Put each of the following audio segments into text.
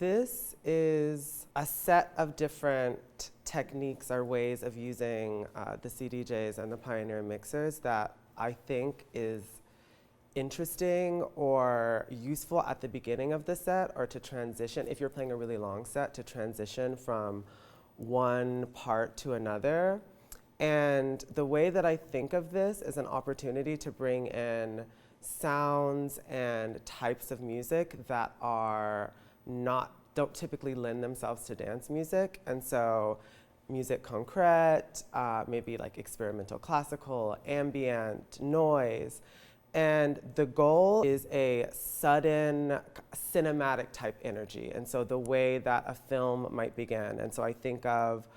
This is a set of different techniques or ways of using the CDJs and the Pioneer mixers that I think is interesting or useful at the beginning of the set, or to transition, if you're playing a really long set, to transition from one part to another. And the way that I think of this is an opportunity to bring in sounds and types of music that don't typically lend themselves to dance music. And so music concrete, maybe like experimental classical, ambient, noise. And the goal is a sudden cinematic type energy. And so the way that a film might begin. And so I think of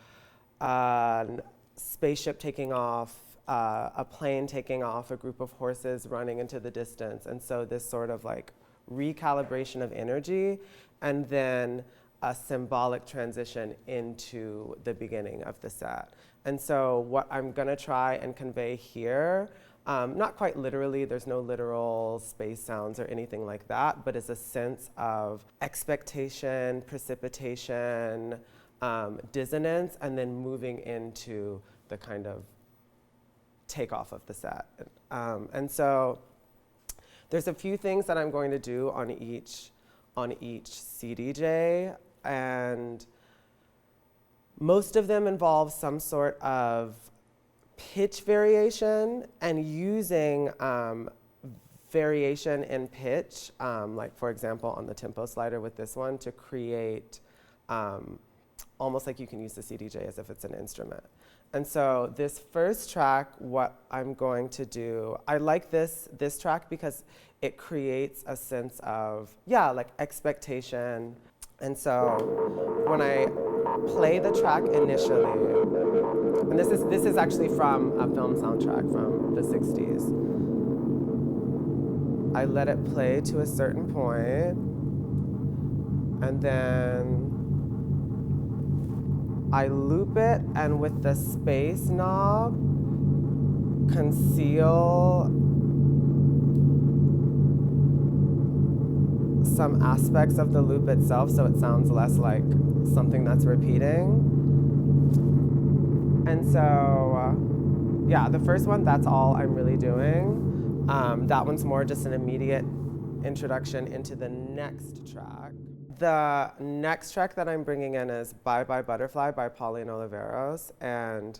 a spaceship taking off, a plane taking off, a group of horses running into the distance. And so this sort of like recalibration of energy, and then a symbolic transition into the beginning of the set. And so what I'm gonna try and convey here, not quite literally, there's no literal space sounds or anything like that, but is a sense of expectation, precipitation, dissonance, and then moving into the kind of takeoff of the set. And so there's a few things that I'm going to do on each CDJ, and most of them involve some sort of pitch variation and using variation in pitch, like for example on the tempo slider with this one, to create almost like you can use the CDJ as if it's an instrument. And so this first track, what I'm going to do, I like this track because it creates a sense of, like expectation. And so when I play the track initially, and this is actually from a film soundtrack from the 60s. I let it play to a certain point, and then I loop it, and with the space knob, conceal some aspects of the loop itself so it sounds less like something that's repeating. And so, the first one, that's all I'm really doing. That one's more just an immediate introduction into the next track. The next track that I'm bringing in is Bye Bye Butterfly by Pauline Oliveros. And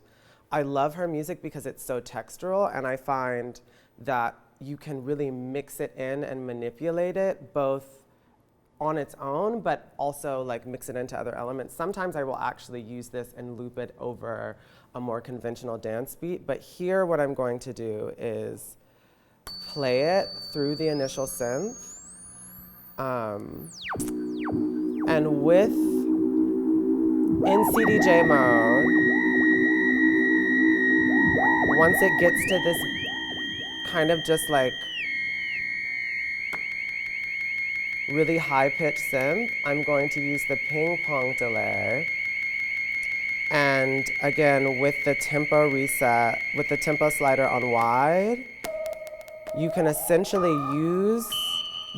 I love her music because it's so textural, and I find that you can really mix it in and manipulate it both on its own, but also like mix it into other elements. Sometimes I will actually use this and loop it over a more conventional dance beat, but here what I'm going to do is play it through the initial synth. And in CDJ mode, once it gets to this kind of just like really high-pitched synth, I'm going to use the ping pong delay. And again, with the tempo reset, with the tempo slider on wide, you can essentially use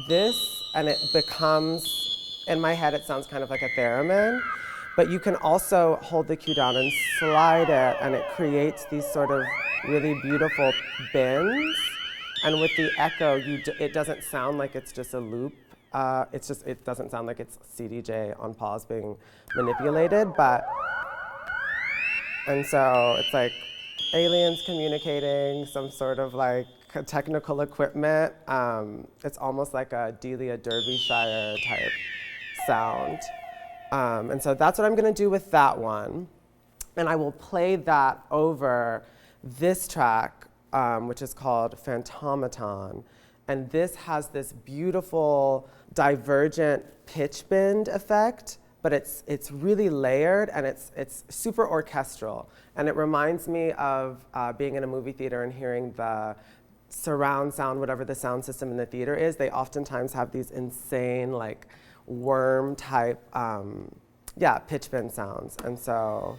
this and it becomes, in my head it sounds kind of like a theremin, but you can also hold the cue down and slide it, and it creates these sort of really beautiful bends. And with the echo, it doesn't sound like it's just a loop. It doesn't sound like it's CDJ on pause being manipulated, and so it's like aliens communicating, some sort of like technical equipment. It's almost like a Delia Derbyshire type sound. And so that's what I'm gonna do with that one. And I will play that over this track, which is called Phantomaton. And this has this beautiful divergent pitch bend effect, but it's really layered, and it's super orchestral. And it reminds me of being in a movie theater and hearing the surround sound, whatever the sound system in the theater is. They oftentimes have these insane, like worm type, pitch bend sounds. And so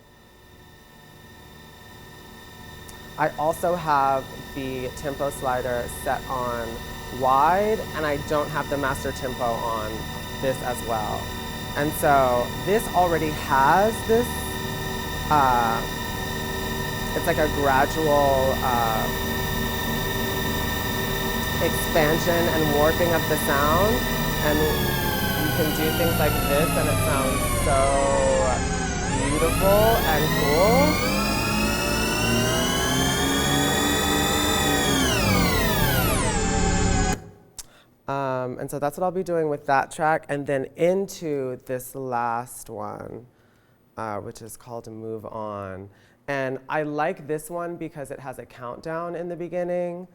I also have the tempo slider set on wide, and I don't have the master tempo on this as well. And so this already has this, it's like a gradual expansion and warping of the sound. And you can do things like this and it sounds so beautiful and cool. And so that's what I'll be doing with that track, and then into this last one, which is called Move On. And I like this one because it has a countdown in the beginning.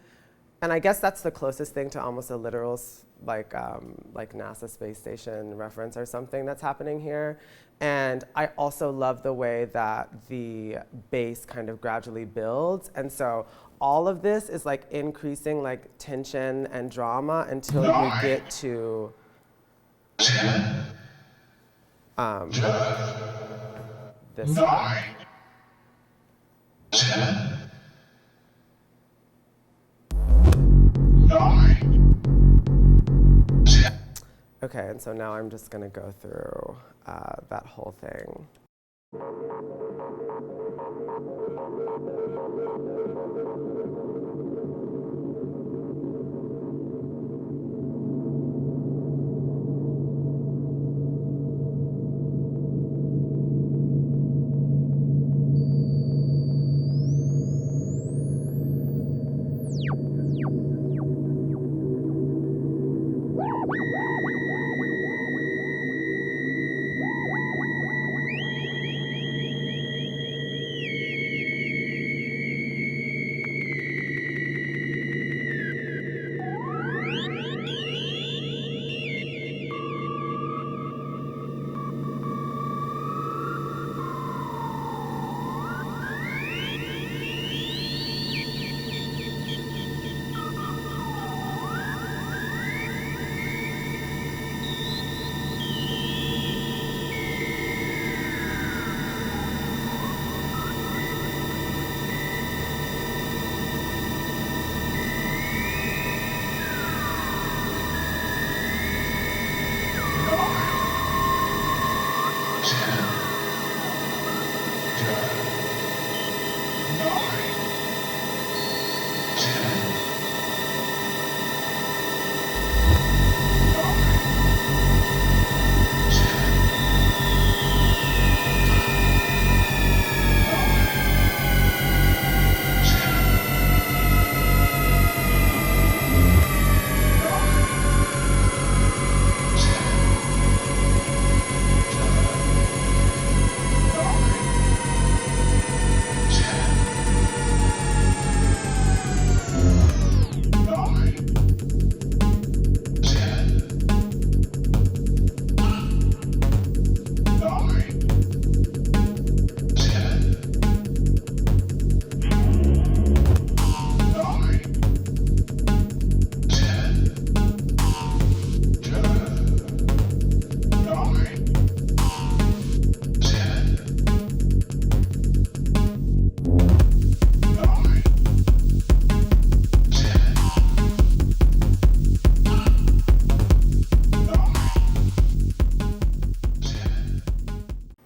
And I guess that's the closest thing to almost a literal, like NASA space station reference or something that's happening here. And I also love the way that the bass kind of gradually builds. And so all of this is like increasing like tension and drama until you get to this track. Okay, and so now I'm just gonna go through that whole thing.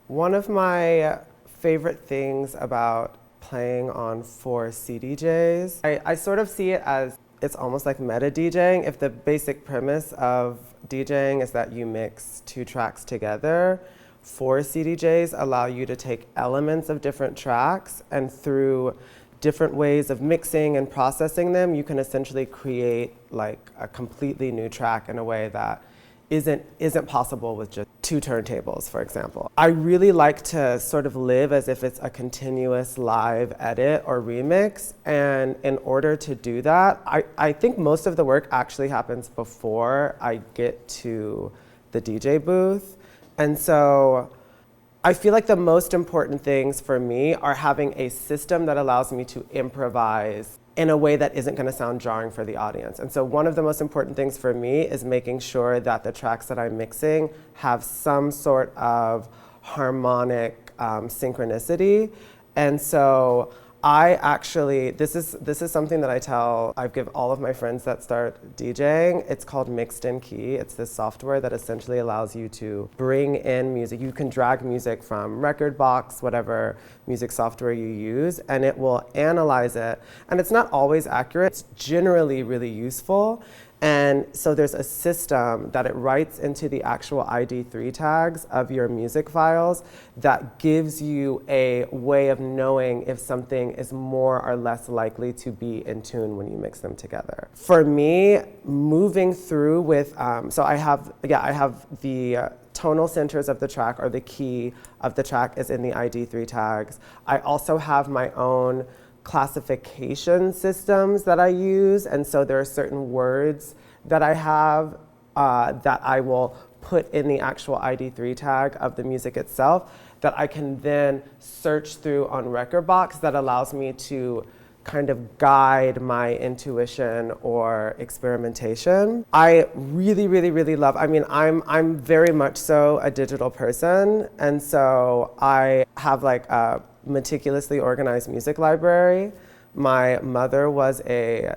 One of my favorite things about playing on 4 CDJs, I sort of see it as it's almost like meta DJing. If the basic premise of DJing is that you mix 2 tracks together, 4 CDJs allow you to take elements of different tracks, and through different ways of mixing and processing them, you can essentially create like a completely new track in a way that isn't possible with just 2 turntables, for example. I really like to sort of live as if it's a continuous live edit or remix, and in order to do that, I think most of the work actually happens before I get to the DJ booth. And so I feel like the most important things for me are having a system that allows me to improvise in a way that isn't going to sound jarring for the audience. And so one of the most important things for me is making sure that the tracks that I'm mixing have some sort of harmonic synchronicity. And so I actually, this is something that I give all of my friends that start DJing. It's called Mixed in Key. It's this software that essentially allows you to bring in music. You can drag music from Rekordbox, whatever music software you use, and it will analyze it. And it's not always accurate. It's generally really useful. And so there's a system that it writes into the actual ID3 tags of your music files that gives you a way of knowing if something is more or less likely to be in tune when you mix them together. For me, moving through with, so I have the tonal centers of the track, or the key of the track is in the ID3 tags. I also have my own classification systems that I use, and so there are certain words that I have that I will put in the actual ID3 tag of the music itself that I can then search through on Rekordbox that allows me to kind of guide my intuition or experimentation. I really, really, really love, I'm very much so a digital person, and so I have like a meticulously organized music library. My mother was a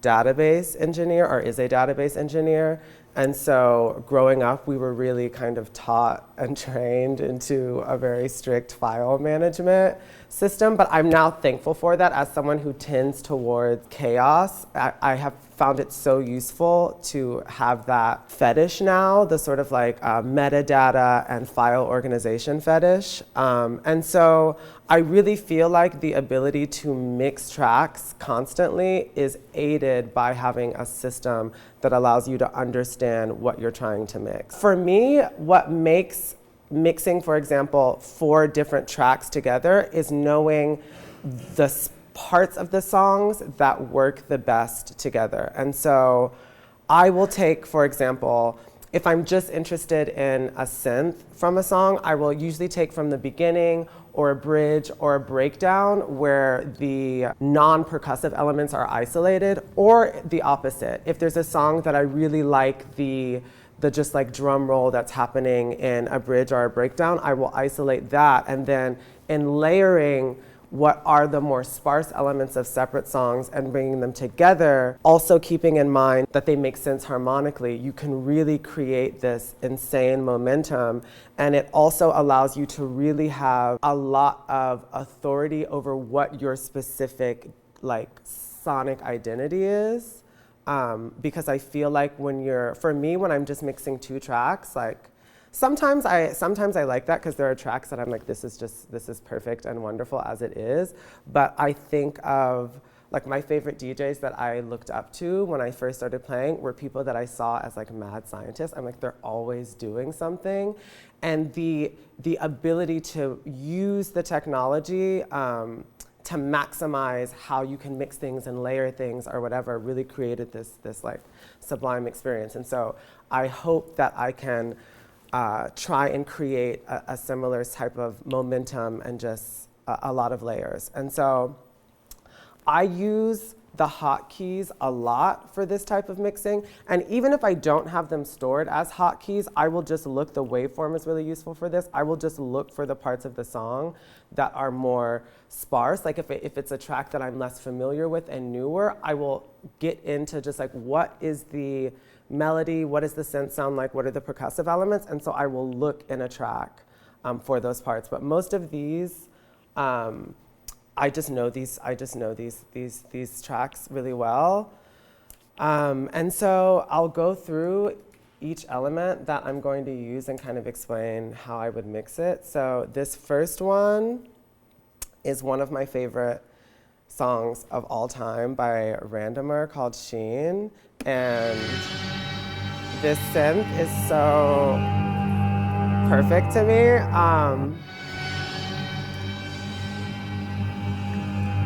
database engineer, or is a database engineer, and so growing up we were really kind of taught and trained into a very strict file management system, but I'm now thankful for that as someone who tends towards chaos. I have found it so useful to have that fetish now, the sort of like metadata and file organization fetish. And so I really feel like the ability to mix tracks constantly is aided by having a system that allows you to understand what you're trying to mix. For me, what makes mixing, for example, 4 different tracks together is knowing the parts of the songs that work the best together. And so I will take, for example, if I'm just interested in a synth from a song, I will usually take from the beginning or a bridge or a breakdown where the non-percussive elements are isolated, or the opposite. If there's a song that I really like the just like drum roll that's happening in a bridge or a breakdown, I will isolate that, and then in layering what are the more sparse elements of separate songs and bringing them together, also keeping in mind that they make sense harmonically, you can really create this insane momentum. And it also allows you to really have a lot of authority over what your specific like sonic identity is. Because I feel like for me, when I'm just mixing 2 tracks, like sometimes I like that because there are tracks that I'm like, this is perfect and wonderful as it is. But I think of like my favorite DJs that I looked up to when I first started playing were people that I saw as like mad scientists. I'm like, they're always doing something. And the ability to use the technology to maximize how you can mix things and layer things or whatever really created this like sublime experience. And so I hope that I can try and create a similar type of momentum and just a lot of layers. And so I use the hotkeys a lot for this type of mixing. And even if I don't have them stored as hotkeys, I will just look, the waveform is really useful for this. I will just look for the parts of the song that are more sparse. Like if it's a track that I'm less familiar with and newer, I will get into just like, what is the melody, what does the synth sound like, what are the percussive elements? And so I will look in a track for those parts. But most of these, I just know these tracks really well. And so I'll go through each element that I'm going to use and kind of explain how I would mix it. So this first one is one of my favorite songs of all time by Randomer called Sheen. And this synth is so perfect to me.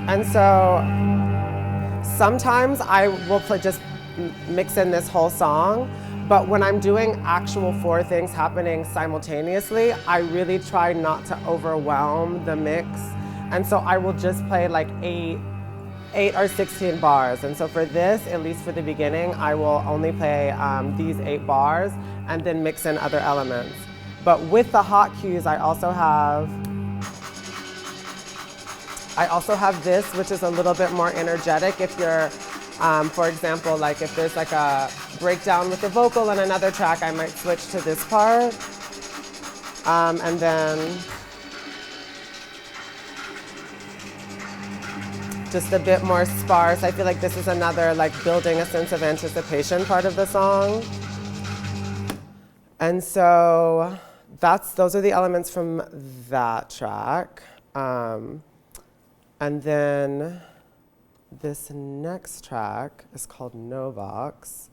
And so sometimes I will just mix in this whole song, but when I'm doing actual 4 things happening simultaneously, I really try not to overwhelm the mix. And so I will just play like 8 or 16 bars. And so for this, at least for the beginning, I will only play these 8 bars and then mix in other elements. But with the hot cues, I also have I also have this, which is a little bit more energetic. If you're, for example, like if there's like a breakdown with the vocal in another track, I might switch to this part. And then just a bit more sparse. I feel like this is another like building a sense of anticipation part of the song. And so those are the elements from that track. And then this next track is called No Box.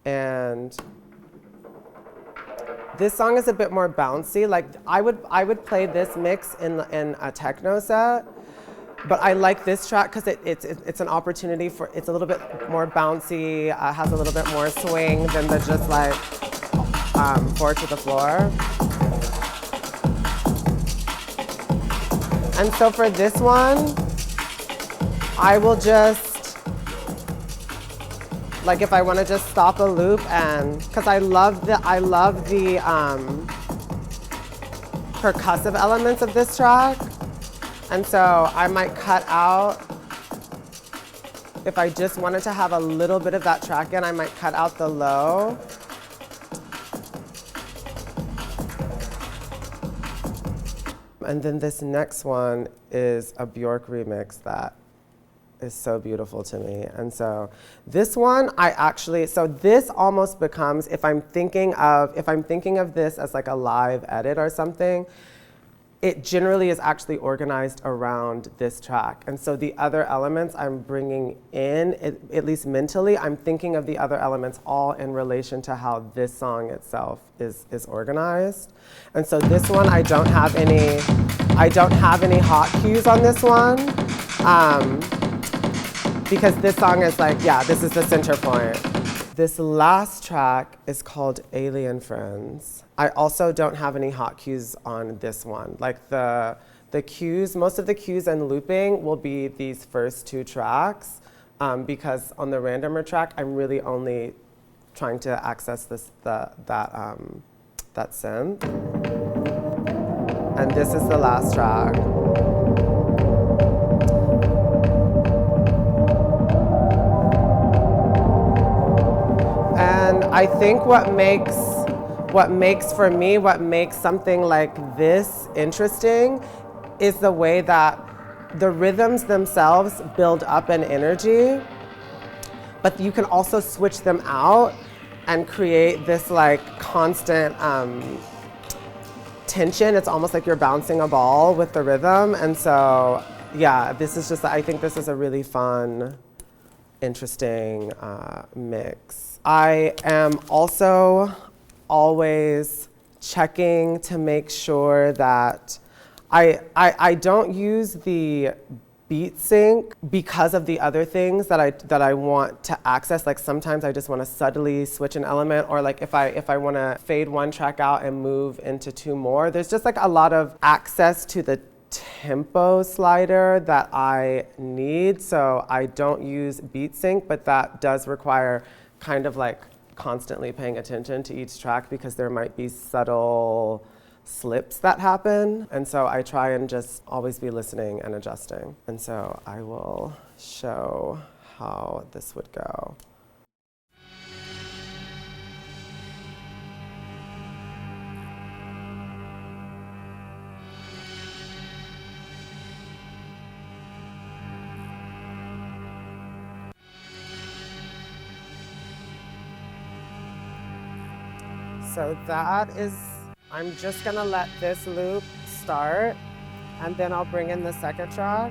And this song is a bit more bouncy. Like I would play this mix in a techno set. But I like this track because it's an opportunity for, it's a little bit more bouncy, has a little bit more swing than the just like 4 to the floor. And so for this one, I will just, like if I want to just stop a loop and, because I love the percussive elements of this track. And so I might cut out, if I just wanted to have a little bit of that track in, I might cut out the low. And then this next one is a Bjork remix that is so beautiful to me. And so this one, so this almost becomes, if I'm thinking of this as like a live edit or something, it generally is actually organized around this track. And so the other elements I'm bringing in, at least mentally, I'm thinking of the other elements all in relation to how this song itself is organized. And so this one, I don't have any hot cues on this one, because this song is like, yeah, this is the center point. This last track is called Alien Friends. I also don't have any hot cues on this one. Like the cues, most of the cues and looping will be these first 2 tracks, because on the randomer track, I'm really only trying to access that synth. And this is the last track. And I think what makes something like this interesting is the way that the rhythms themselves build up an energy, but you can also switch them out and create this like constant tension. It's almost like you're bouncing a ball with the rhythm. And so, yeah, I think this is a really fun, interesting mix. I am also always checking to make sure that I don't use the beat sync because of the other things that I want to access. Like sometimes I just want to subtly switch an element, or like if I want to fade one track out and move into 2 more. There's just like a lot of access to the tempo slider that I need, so I don't use beat sync, but that does require kind of like constantly paying attention to each track because there might be subtle slips that happen. And so I try and just always be listening and adjusting. And so I will show how this would go. So that is, I'm just gonna let this loop start, and then I'll bring in the second track.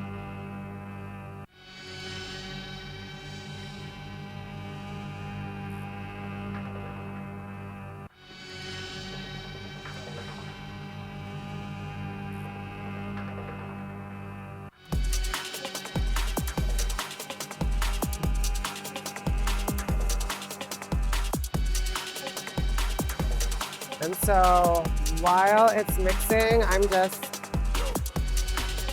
And so while it's mixing,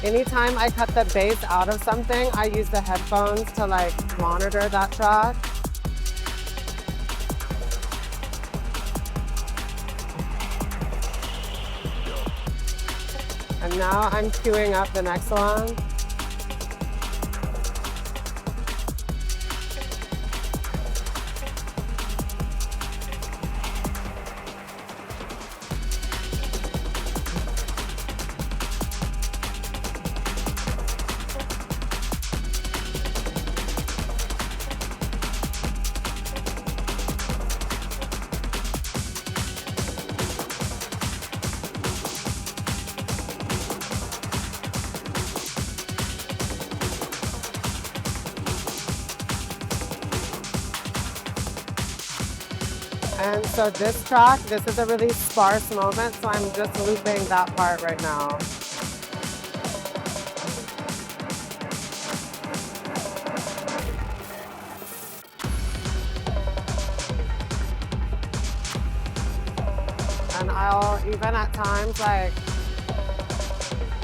anytime I cut the bass out of something, I use the headphones to like monitor that track. And now I'm queuing up the next one. And so this track, this is a really sparse moment, so I'm just looping that part right now. And I'll even at times, like,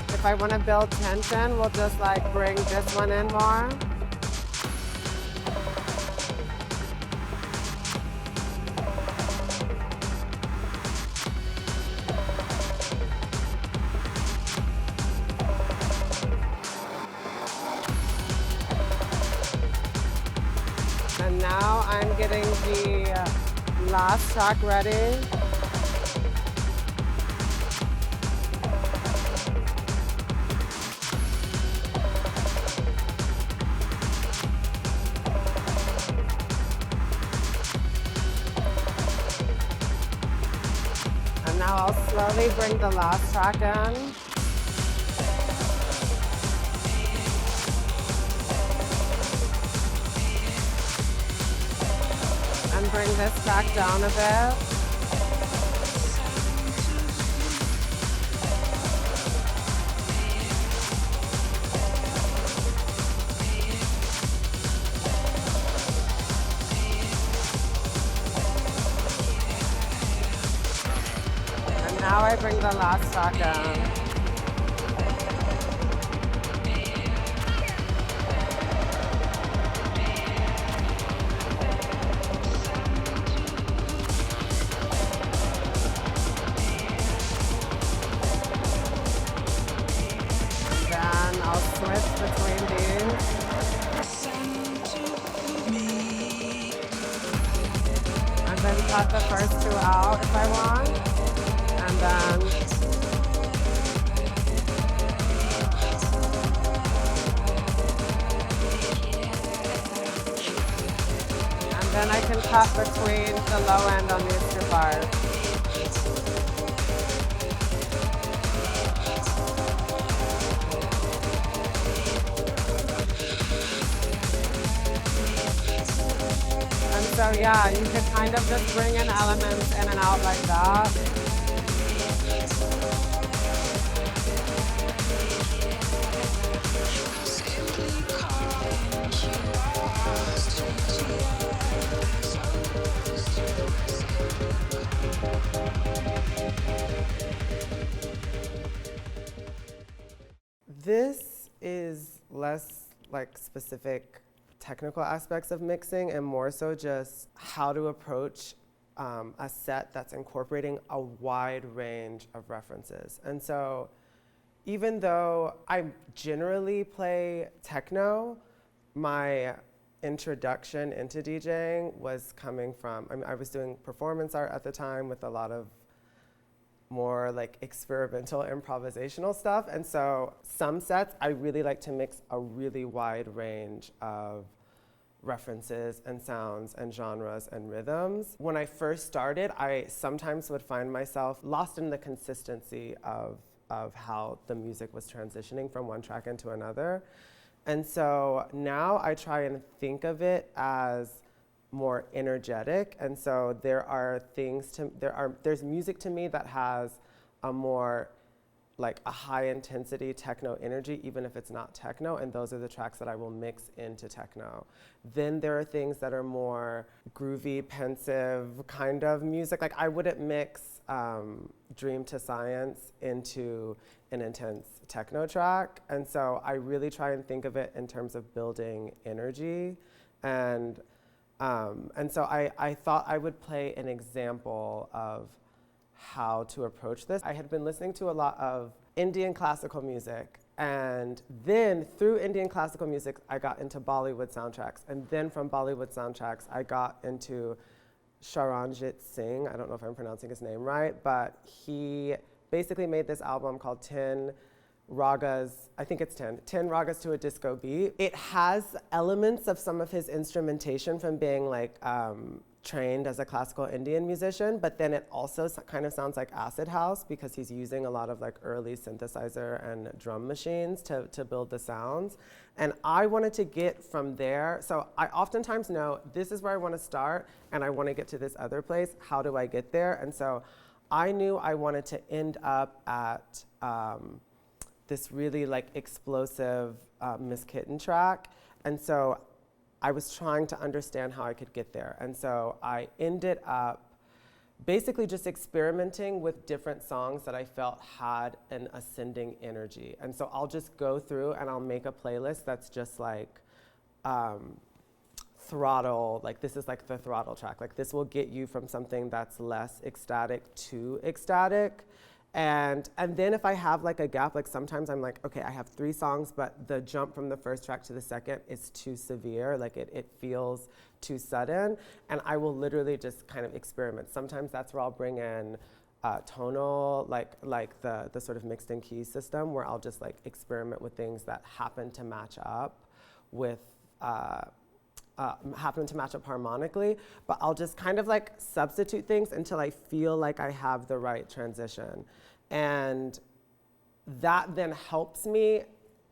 if I want to build tension, we'll just like bring this one in more. And now I'm getting the last track ready. And now I'll slowly bring the last track in. And bring this track down a bit. And now I bring the last track in. Between these. And then cut the first two out if I want. And then I can cut between the low end on these two parts. So yeah, you could kind of just bring in elements in and out like that. This is less like specific technical aspects of mixing and more so just how to approach a set that's incorporating a wide range of references. And so even though I generally play techno, my introduction into DJing was coming from, I was doing performance art at the time with a lot of more like experimental improvisational stuff. And so some sets, I really like to mix a really wide range of references and sounds and genres and rhythms. When I first started, I sometimes would find myself lost in the consistency of how the music was transitioning from one track into another. And so now I try and think of it as more energetic. And so there's music to me that has a more like a high intensity techno energy, even if it's not techno, and those are the tracks that I will mix into techno. Then there are things that are more groovy, pensive kind of music. Like I wouldn't mix Dream to Science into an intense techno track. And so I really try and think of it in terms of building energy. And so I thought I would play an example of how to approach this. I had been listening to a lot of Indian classical music, and then through Indian classical music, I got into Bollywood soundtracks. And then from Bollywood soundtracks, I got into Charanjit Singh. I don't know if I'm pronouncing his name right, but he basically made this album called 10 ragas, I think it's 10 ragas to a disco beat. It has elements of some of his instrumentation from being like trained as a classical Indian musician, but then it also kind of sounds like acid house because he's using a lot of like early synthesizer and drum machines to build the sounds. And I wanted to get from there, so I oftentimes know this is where I want to start and I want to get to this other place. How do I get there? And so I knew I wanted to end up at this really like explosive Miss Kitten track. And so I was trying to understand how I could get there. And so I ended up basically just experimenting with different songs that I felt had an ascending energy. And so I'll just go through and I'll make a playlist that's just like throttle, like this is like the throttle track. Like this will get you from something that's less ecstatic to ecstatic. And then if I have like a gap, like sometimes I'm like, okay, I have 3 songs, but the jump from the first track to the second is too severe, like it feels too sudden, and I will literally just kind of experiment. Sometimes that's where I'll bring in tonal, like the sort of mixed in keys system, where I'll just like experiment with things that happen to match up with, harmonically, but I'll just kind of like substitute things until I feel like I have the right transition. And that then helps me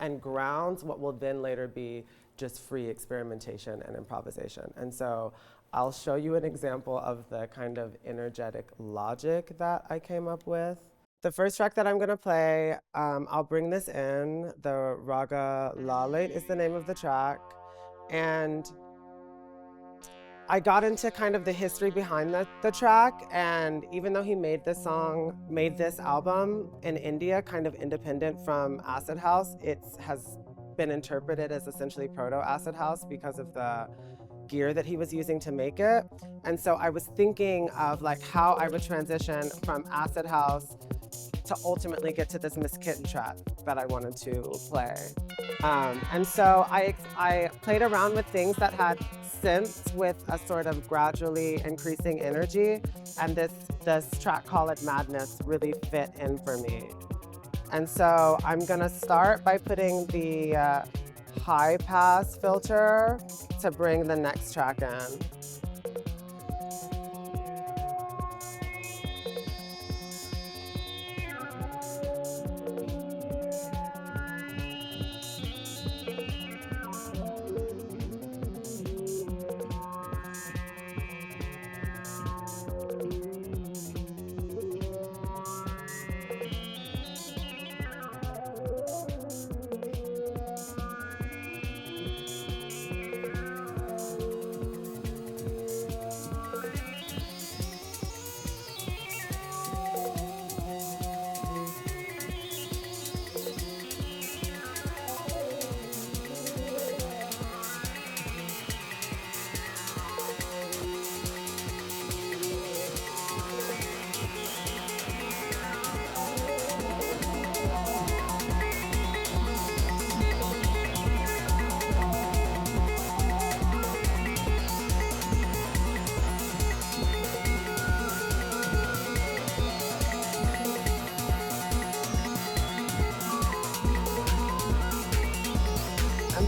and grounds what will then later be just free experimentation and improvisation. And so I'll show you an example of the kind of energetic logic that I came up with. The first track that I'm gonna play, I'll bring this in. The raga lauded is the name of the track. And I got into kind of the history behind the track, and even though he made this album in India, kind of independent from acid house, it has been interpreted as essentially proto-acid house because of the gear that he was using to make it. And so I was thinking of like how I would transition from acid house to ultimately get to this Miss Kitten track that I wanted to play. And so I played around with things that had synths with a sort of gradually increasing energy, and this track called Madness really fit in for me. And so I'm gonna start by putting the high pass filter to bring the next track in.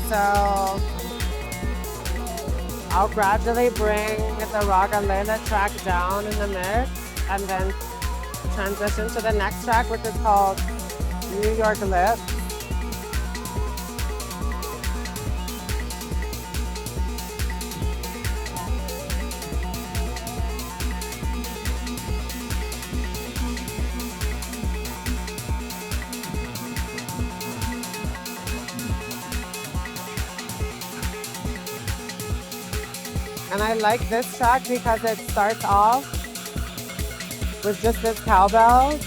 So I'll gradually bring the raga Layla track down in the mix and then transition to the next track, which is called New York Lips. And I like this track because it starts off with just this cowbell.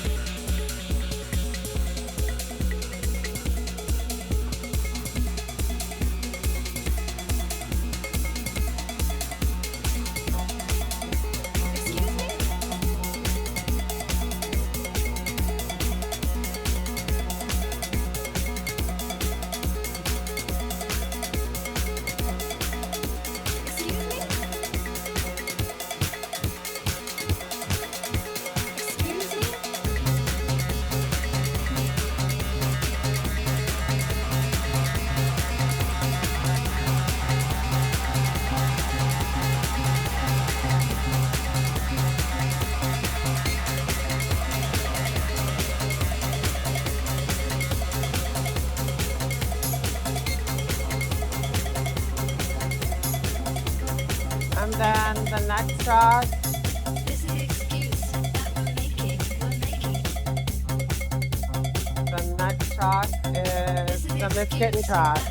then the next track. The next track is the Misfits track.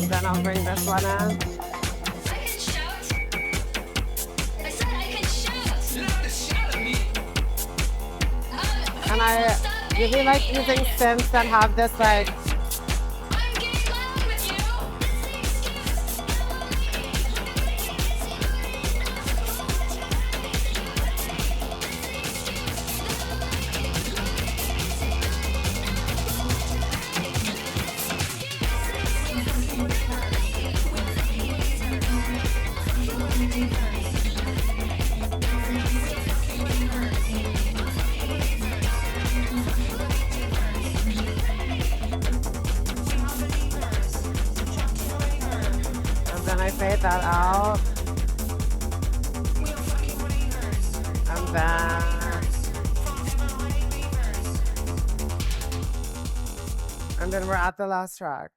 Then I'll bring this one in. And I really like using synths that have this like then I fade that out. And then we're at the last track.